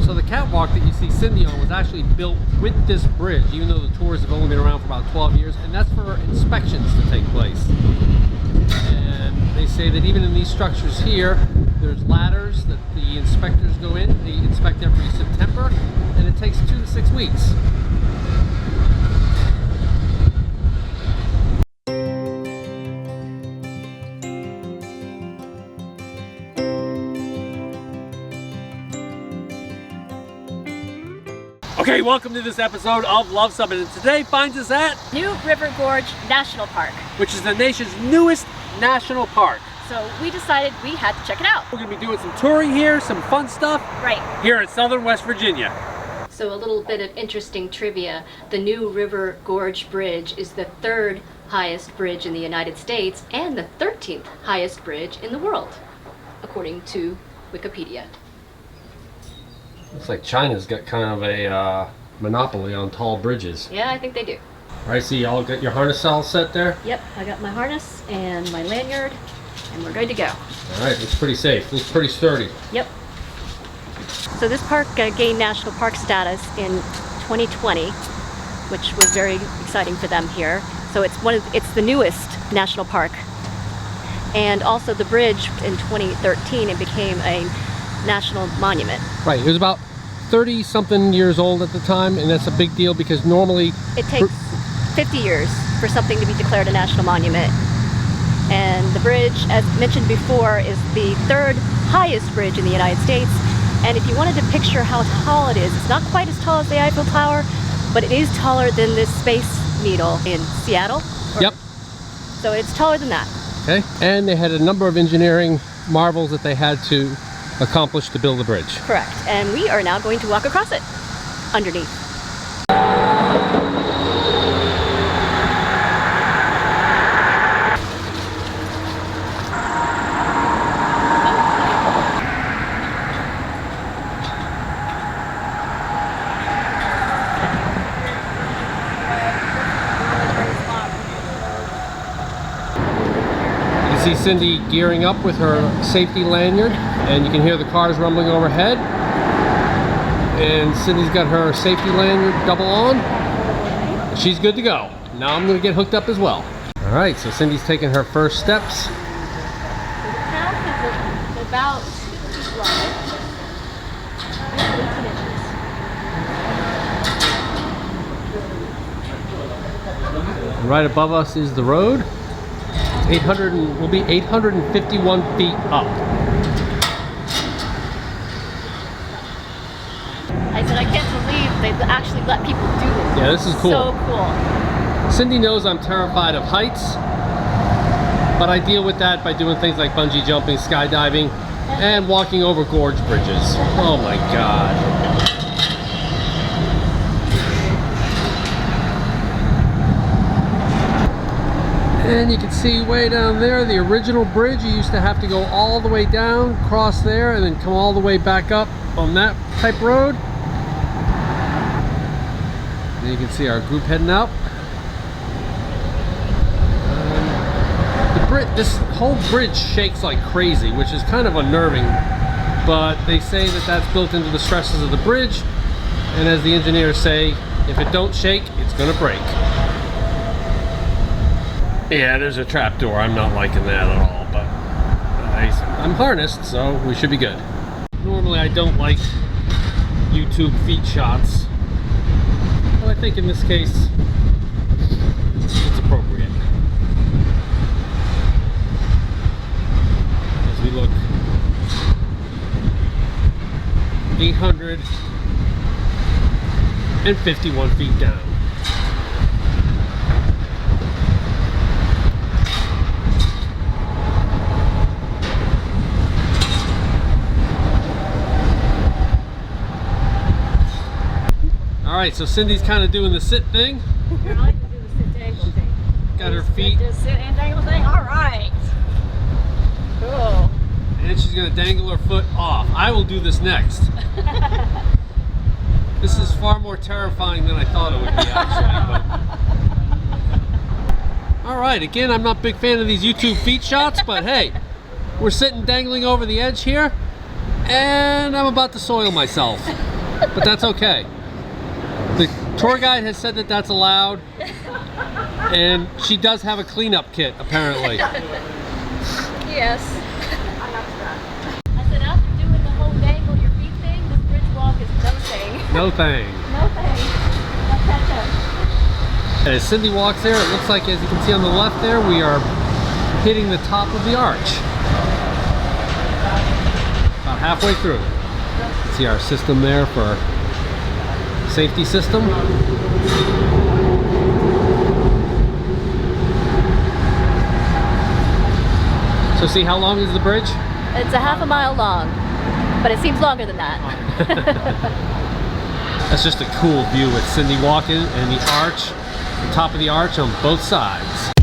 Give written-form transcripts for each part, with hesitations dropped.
So the catwalk that you see Cindy on was actually built with this bridge, even though the tours have only been around for about 12 years, and that's for inspections to take place. And they say that even in these structures here, there's ladders that the inspectors go in. They inspect every September, and it takes 2 to 6 weeks. Okay, welcome to this episode of Luv Subbin, and today finds us at New River Gorge National Park, which is the nation's newest national park. so we decided we had to check it out. We're going to be doing some touring here, some fun stuff Right. here in southern West Virginia. So a little bit of interesting trivia. The New River Gorge Bridge is the 3rd highest bridge in the United States and the 13th highest bridge in the world, according to Wikipedia. Looks like China's got kind of a monopoly on tall bridges. Yeah, I think they do. All right, so y'all got your harness all set there? Yep, I got my harness and my lanyard, and we're good to go. All right, looks pretty safe. Looks pretty sturdy. Yep. So this park gained national park status in 2020, which was very exciting for them here. So it's the newest national park. And also the bridge in 2013, it became a national monument. Right, it was about 30-something years old at the time, and that's a big deal because normally It takes 50 years for something to be declared a national monument. And the bridge, as mentioned before, is the 3rd highest bridge in the United States. And if you wanted to picture how tall it is, it's not quite as tall as the Eiffel Tower, but it is taller than this Space Needle in Seattle. Yep. So it's taller than that. Okay, and they had a number of engineering marvels that they had to accomplish to build the bridge. Correct. And we are now going to walk across it underneath. You see Cindy gearing up with her safety lanyard, and you can hear the cars rumbling overhead. And Cindy's got her safety lanyard double on. She's good to go. Now I'm going to get hooked up as well. All right, so Cindy's taking her first steps. The path is about 2 feet wide. 18 inches. Right above us is the road. We'll be 851 feet up. I said, I can't believe they actually let people do this. Yeah, this is cool. So cool. Cindy knows I'm terrified of heights, but I deal with that by doing things like bungee jumping, skydiving, and walking over gorge bridges. Oh my God. And you can see way down there, the original bridge, you used to have to go all the way down, cross there, and then come all the way back up on that type road. And you can see our group heading out. This whole bridge shakes like crazy, which is kind of unnerving, but they say that that's built into the stresses of the bridge, and as the engineers say, if it don't shake, it's gonna break. Yeah, there's a trap door. I'm not liking that at all, but I'm harnessed, so we should be good. Normally I don't like YouTube feet shots, but I think in this case it's appropriate. As we look 851 feet down. Alright, so Cindy's kind of doing the sit thing. I like to do the sit dangle thing. Got her feet. Just sit and dangle thing. Alright. Cool. And she's going to dangle her foot off. I will do this next. This is far more terrifying than I thought it would be, actually. But... Alright, again, I'm not a big fan of these YouTube feet shots, but hey, we're sitting dangling over the edge here, and I'm about to soil myself. but that's okay. The tour guide has said that that's allowed, and she does have a cleanup kit, apparently. Yes. I said, after doing the whole dangle your feet thing, this bridge walk is no thing. No thing. No thing. Let's catch up. And as Cindy walks there, it looks like, as you can see on the left there, we are hitting the top of the arch. About halfway through. See our system there for safety system. So see, how long is the bridge? It's a half a mile long, but it seems longer than that. That's just a cool view with Cindy walking and the arch, the top of the arch on both sides.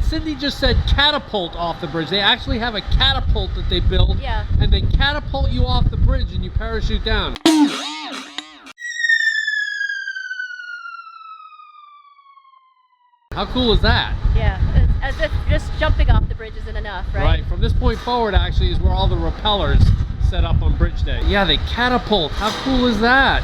Cindy just said catapult off the bridge. They actually have a catapult that they build, yeah, and they catapult you off the bridge and you parachute down. How cool is that? Yeah, as if just jumping off the bridge isn't enough, right? Right, from this point forward actually is where all the repellers set up on bridge day. Yeah, they catapult. How cool is that?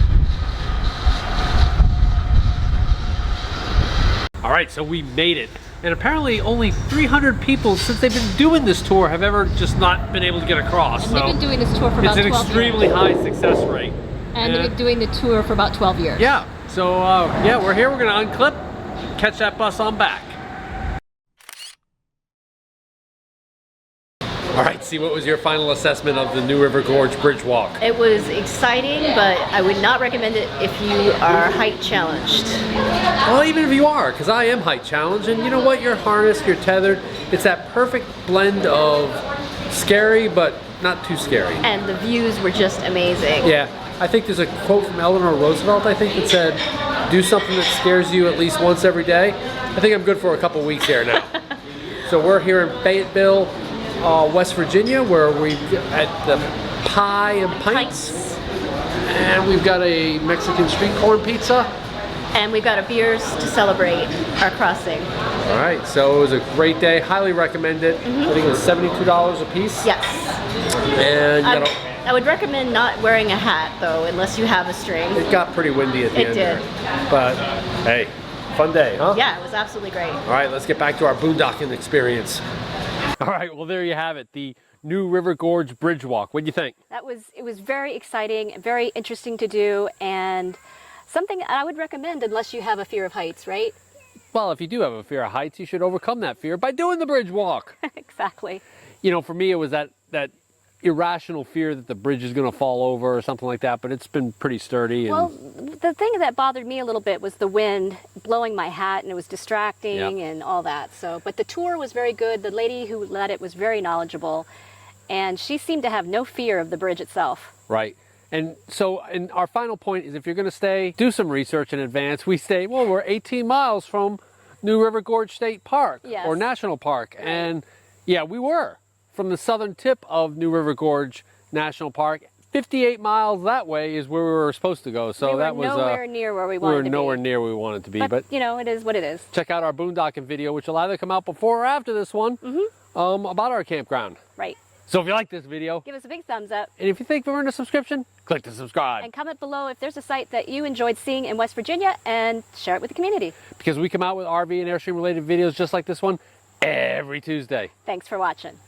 All right, so we made it. And apparently only 300 people since they've been doing this tour have ever just not been able to get across. And they've been doing this tour for about 12 years. It's an extremely high success rate. And they've been doing the tour for about 12 years. Yeah, so yeah, we're here. We're gonna unclip, catch that bus on back. All right, see, what was your final assessment of the New River Gorge Bridge Walk? It was exciting, but I would not recommend it if you are height challenged. Well, even if you are, because I am height challenged, and you know what? You're harnessed, you're tethered. It's that perfect blend of scary, but not too scary. And the views were just amazing. Yeah, I think there's a quote from Eleanor Roosevelt, I think, that said, do something that scares you at least once every day. I think I'm good for a couple weeks here now. So we're here in Fayetteville, West Virginia, where we're at the Pie and Pints. And we've got a Mexican street corn pizza. And we've got a beers to celebrate our crossing. All right, so it was a great day. Highly recommend it. I think it was $72 a piece. Yes. And I would recommend not wearing a hat, though, unless you have a string. It got pretty windy at the end there. But hey, fun day, huh? Yeah, it was absolutely great. All right, let's get back to our boondocking experience. All right, well, there you have it, the New River Gorge Bridge Walk. What do you think? It was very exciting, very interesting to do, and something I would recommend unless you have a fear of heights, right? Well, if you do have a fear of heights, you should overcome that fear by doing the bridge walk. Exactly. You know, for me, it was that irrational fear that the bridge is going to fall over or something like that, but it's been pretty sturdy. And... Well, the thing that bothered me a little bit was the wind blowing my hat, and it was distracting and all that. So, but the tour was very good. The lady who led it was very knowledgeable, and she seemed to have no fear of the bridge itself. Right. And so, and our final point is, if you're going to stay, do some research in advance. We're 18 miles from New River Gorge State Park, or National Park. Right. And yeah, we were from the southern tip of New River Gorge National Park. 58 miles that way is where we were supposed to go. So that was nowhere near where we wanted to be. We were nowhere near where we wanted to be. But you know, it is what it is. Check out our boondocking video, which will either come out before or after this one, about our campground. Right. So if you like this video, Give us a big thumbs up. and if you think we're earned a subscription, click the subscribe. And comment below if there's a site that you enjoyed seeing in West Virginia and share it with the community. Because we come out with RV and Airstream related videos just like this one every Tuesday. Thanks for watching.